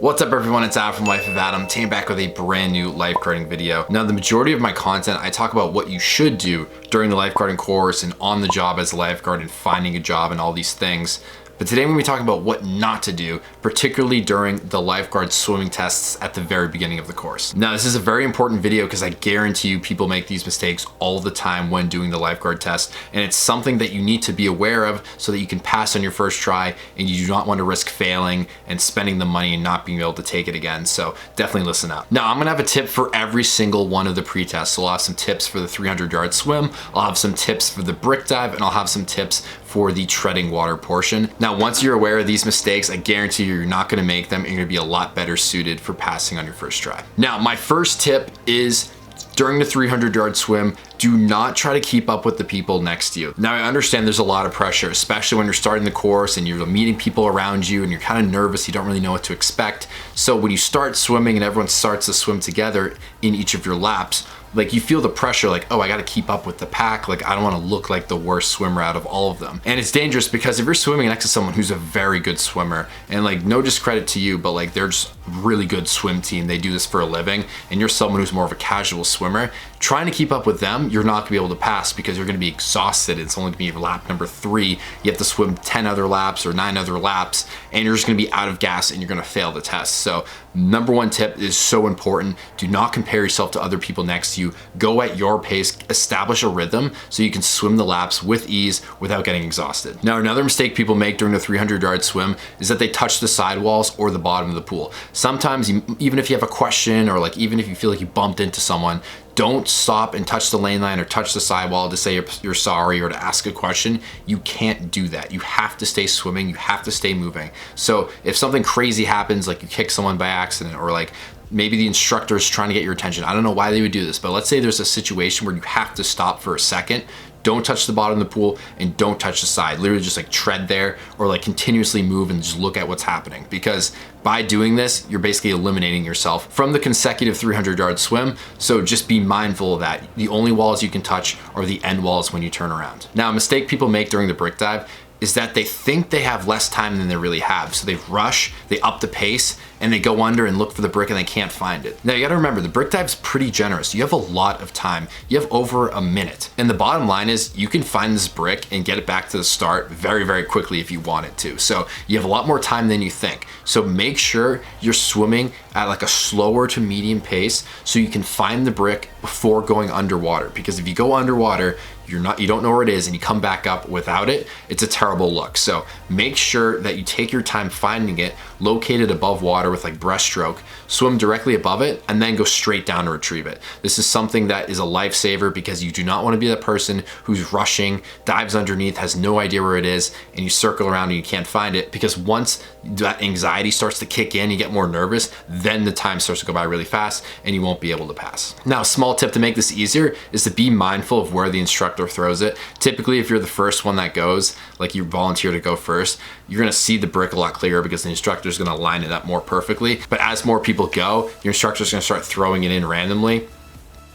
What's up everyone, it's Adam from Life of Adam, came back with a brand new lifeguarding video. Now the majority of my content, I talk about what you should do during the lifeguarding course and on the job as a lifeguard and finding a job and all these things. But today we're gonna be talking about what not to do, particularly during the lifeguard swimming tests at the very beginning of the course. Now this is a very important video because I guarantee you people make these mistakes all the time when doing the lifeguard test, and it's something that you need to be aware of so that you can pass on your first try and you do not want to risk failing and spending the money and not being able to take it again. So definitely listen up. Now I'm gonna have a tip for every single one of the pre-tests. So I'll have some tips for the 300-yard swim, I'll have some tips for the brick dive, and I'll have some tips for the treading water portion. Now, once you're aware of these mistakes, I guarantee you're not gonna make them and you're gonna be a lot better suited for passing on your first try. Now, my first tip is during the 300-yard swim, do not try to keep up with the people next to you. Now, I understand there's a lot of pressure, especially when you're starting the course and you're meeting people around you and you're kind of nervous, you don't really know what to expect. So when you start swimming and everyone starts to swim together in each of your laps, like you feel the pressure like, oh, I gotta keep up with the pack. Like I don't wanna look like the worst swimmer out of all of them. And it's dangerous because if you're swimming next to someone who's a very good swimmer, and like no discredit to you, but like they're just really good swim team, they do this for a living, and you're someone who's more of a casual swimmer, trying to keep up with them, you're not gonna be able to pass because you're gonna be exhausted. It's only gonna be lap number 3. You have to swim 10 other laps or 9 other laps, and you're just gonna be out of gas and you're gonna fail the test. So number one tip is so important. Do not compare yourself to other people next to you. Go at your pace, establish a rhythm so you can swim the laps with ease without getting exhausted. Now, another mistake people make during the 300-yard swim is that they touch the sidewalls or the bottom of the pool. Sometimes, even if you have a question or like even if you feel like you bumped into someone, don't stop and touch the lane line or touch the sidewall to say you're sorry or to ask a question. You can't do that. You have to stay swimming, you have to stay moving. So if something crazy happens, like you kick someone by accident or like maybe the instructor is trying to get your attention, I don't know why they would do this, but let's say there's a situation where you have to stop for a second, don't touch the bottom of the pool and don't touch the side. Literally just like tread there or like continuously move and just look at what's happening, because by doing this, you're basically eliminating yourself from the consecutive 300-yard swim. So just be mindful of that. The only walls you can touch are the end walls when you turn around. Now, a mistake people make during the brick dive is that they think they have less time than they really have. So they rush, they up the pace, and they go under and look for the brick and they can't find it. Now you gotta remember, the brick dive's pretty generous. You have a lot of time. You have over a minute. And the bottom line is you can find this brick and get it back to the start very, very quickly if you want it to. So you have a lot more time than you think. So make sure you're swimming at like a slower to medium pace so you can find the brick before going underwater. Because if you go underwater, you don't know where it is and you come back up without it, it's a terrible look. So make sure that you take your time finding it, locate it above water with like breaststroke, swim directly above it, and then go straight down to retrieve it. This is something that is a lifesaver because you do not want to be that person who's rushing, dives underneath, has no idea where it is, and you circle around and you can't find it, because once that anxiety starts to kick in, you get more nervous, then the time starts to go by really fast and you won't be able to pass. Now, a small tip to make this easier is to be mindful of where the instructor throws it. Typically, if you're the first one that goes, like you volunteer to go first, you're gonna see the brick a lot clearer because the instructor is gonna line it up more perfectly. But as more people go, your instructor is gonna start throwing it in randomly,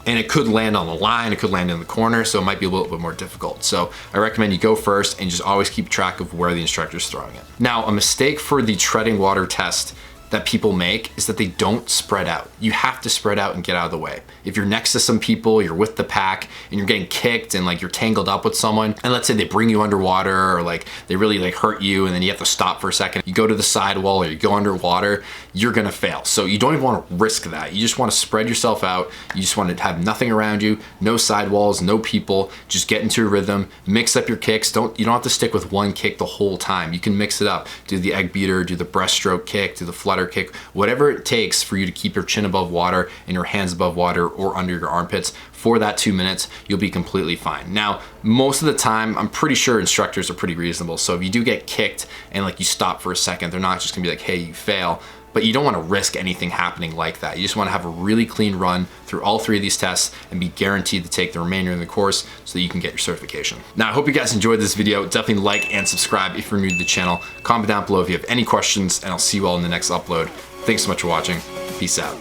and it could land on the line, it could land in the corner, so it might be a little bit more difficult. So I recommend you go first and just always keep track of where the instructor is throwing it. Now, a mistake for the treading water test that people make is that they don't spread out. You have to spread out and get out of the way. If you're next to some people, you're with the pack and you're getting kicked and like you're tangled up with someone, and let's say they bring you underwater or like they really like hurt you and then you have to stop for a second, you go to the sidewall or you go underwater, you're gonna fail. So you don't even wanna risk that. You just wanna spread yourself out. You just wanna have nothing around you, no sidewalls, no people, just get into a rhythm, mix up your kicks. You don't have to stick with one kick the whole time. You can mix it up. Do the egg beater, do the breaststroke kick, do the flutter kick, whatever it takes for you to keep your chin above water and your hands above water or under your armpits for that 2 minutes, you'll be completely fine. Now, most of the time, I'm pretty sure instructors are pretty reasonable. So if you do get kicked and like you stop for a second, they're not just gonna be like, hey, you fail. But you don't want to risk anything happening like that. You just want to have a really clean run through all 3 of these tests and be guaranteed to take the remainder of the course so that you can get your certification. Now, I hope you guys enjoyed this video. Definitely like and subscribe if you're new to the channel. Comment down below if you have any questions, and I'll see you all in the next upload. Thanks so much for watching. Peace out.